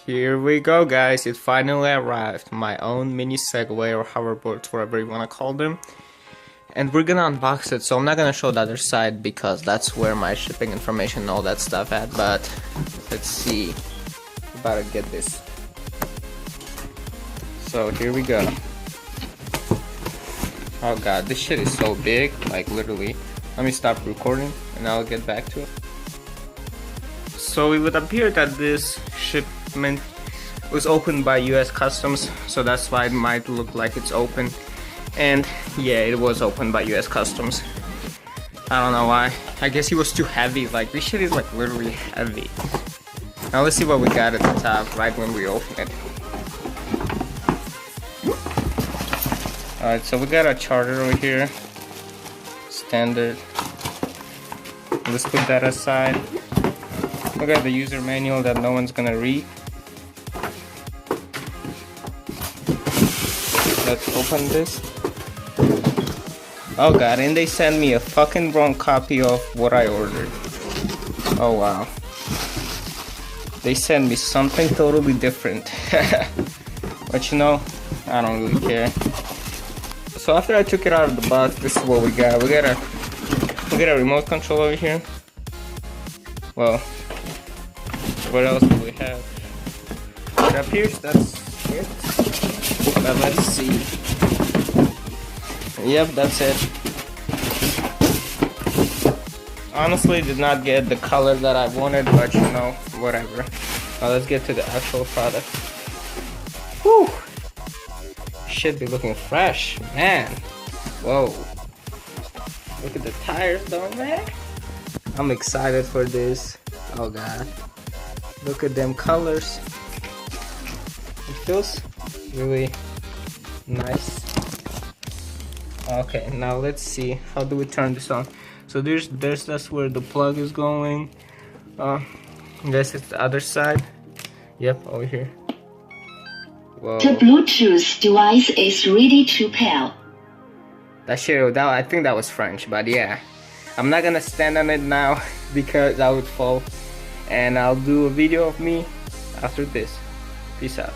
Here we go, guys. It finally arrived. My own mini Segway or hoverboards, whatever you want to call them. And we're gonna unbox it, so I'm not gonna show the other side because that's where my shipping information and all that stuff at. But let's see. About to get this. So here we go. Oh god, this shit is so big, like literally. Let me stop recording and I'll get back to it. So it would appear that this shipment was opened by US Customs, so that's why it might look like it's open. And yeah, it was opened by US Customs. I don't know why. I guess it was too heavy. Like, this shit is like literally heavy. Now let's see what we got at the top right when we open it. Alright, so we got a charger over here. Standard. Let's put that aside. We got the user manual that no one's gonna read. Let's open this. Oh god, and they sent me a fucking wrong copy of what I ordered. Oh wow. They sent me something totally different. But you know, I don't really care. So after I took it out of the box, this is what we got. We got a remote control over here. Well, what else do we have? It appears that's it. But let's see. Yep, that's it. Honestly, did not get the color that I wanted, but you know, whatever. Now let's get to the actual product. Whew! Should be looking fresh, man. Whoa. Look at the tires though, man. I'm excited for this. Oh god. Look at them colors. It feels really nice. Okay, now let's see. How do we turn this on? So that's where the plug is going. I guess it's the other side. Yep, over here. Whoa. The Bluetooth device is ready to pair. I think that was French, but yeah. I'm not gonna stand on it now because I would fall. And I'll do a video of me after this. Peace out.